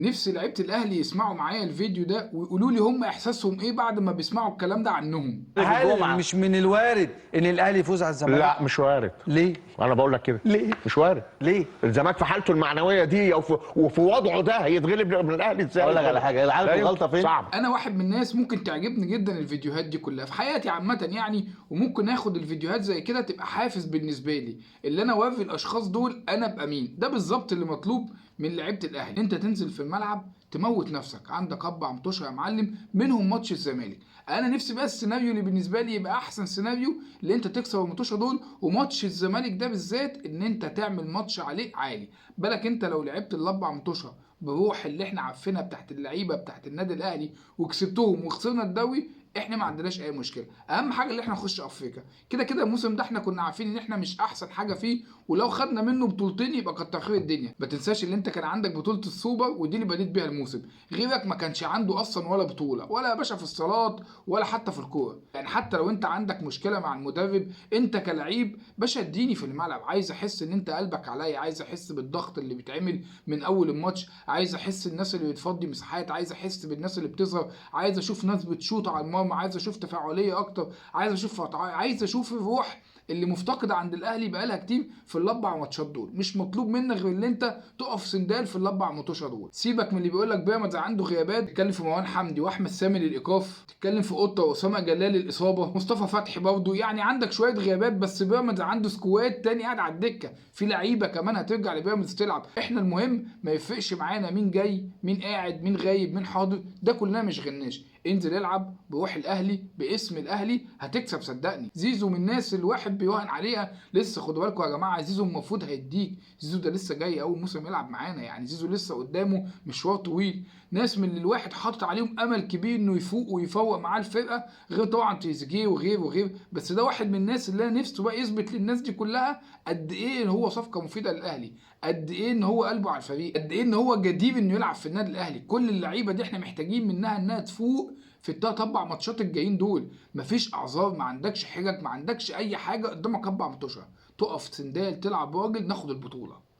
نفسي لعيبه الاهلي يسمعوا معايا الفيديو ده ويقولوا لي هم احساسهم ايه بعد ما بيسمعوا الكلام ده عنهم. هل مش من الوارد ان الاهلي يفوز على الزمالك؟ لا مش وارد. ليه؟ انا بقول لك كده. ليه؟ مش وارد. ليه؟ الزمالك في حالته المعنويه دي وفي وضعه ده هيتغلب من الاهلي ازاي؟ اقول لك على حاجه، العالم الغلطه فين؟ صعب. انا واحد من الناس ممكن تعجبني جدا الفيديوهات دي كلها في حياتي عامه يعني، وممكن اخد الفيديوهات زي كده تبقى حافز بالنسبه لي اللي انا اوافي الاشخاص دول انا ابقى مين. ده بالظبط اللي مطلوب من لعيبه الاهلي. انت تنزل في الملعب تموت نفسك، عندك 4 ماتشات يا معلم منهم ماتش الزمالك. انا نفسي بقى السيناريو اللي بالنسبه لي يبقى احسن سيناريو اللي انت تكسب الماتشات دول، وماتش الزمالك ده بالذات ان انت تعمل ماتش عليه عالي. بالك انت لو لعبت الاربع ماتشات بروح اللي احنا عارفينها بتاعت اللعيبه بتاعت النادي الاهلي وكسبتهم وخسرنا الدوري، احنا ما عندناش اي مشكله. اهم حاجه اللي احنا نخش افريقيا. كده كده الموسم ده احنا كنا عارفين ان احنا مش احسن حاجه فيه، ولو خدنا منه بطولتين يبقى كتر خير الدنيا. ما تنساش ان انت كان عندك بطوله السوبر ودي اللي بديت بيها الموسم، غيرك ما كانش عنده اصلا ولا بطوله ولا يا باشا في الصالات ولا حتى في الكوره. يعني حتى لو انت عندك مشكله مع المدرب، انت كلعيب باشا اديني في الملعب، عايز احس ان انت قلبك عليا، عايز احس بالضغط اللي بيتعمل من اول الماتش، عايز احس الناس اللي بتفضي مساحات، عايز احس بالناس اللي بتظهر، عايز اشوف ناس بتشوط على المرمى، عايز اشوف تفاعليه اكتر، عايز اشوف الروح اللي مفتقده عند الاهلي بقالها كتير في الاربع ماتشات دول. مش مطلوب منك غير ان انت تقف سندال في الاربع ماتشات دول. سيبك من اللي بيقول لك بيراميدز عنده غيابات، تتكلم في مروان حمدي واحمد سامي للايقاف، تتكلم في قطه واسامه جلال الاصابه، مصطفى فتحي برضه، يعني عندك شويه غيابات. بس بيراميدز عنده سكواد تاني قاعد على الدكه، في لعيبه كمان هترجع لبيراميدز تلعب. احنا المهم ما يفرقش معانا مين جاي مين قاعد مين غايب مين حاضر، ده كلنا مش غناش. انزل العب بروح الاهلي باسم الاهلي هتكسب صدقني. زيزو من الناس الواحد بيراهن عليها لسه، خدوا بالكم يا جماعه، زيزو المفروض هيديك. زيزو ده لسه جاي اول موسم يلعب معانا، يعني زيزو لسه قدامه مشوار طويل. ناس من اللي الواحد حاطط عليهم امل كبير انه يفوق ويفوق معاه الفرقه، غير طبعا تريزيجيه وغير. بس ده واحد من الناس اللي انا نفسه بقى يثبت للناس دي كلها قد ايه هو صفقه مفيده للاهلي، قد ايه ان هو قلبه على الفريق، قد ايه ان هو جدير انه يلعب في النادي الاهلي. كل اللعيبه دي احنا محتاجين منها انها تفوق في التلات 4 ماتشات الجايين دول. مفيش اعذار، ما عندكش حجج، ما عندكش اي حاجه، قدامك 4 ماتشات تقف سندال تلعب راجل ناخد البطوله.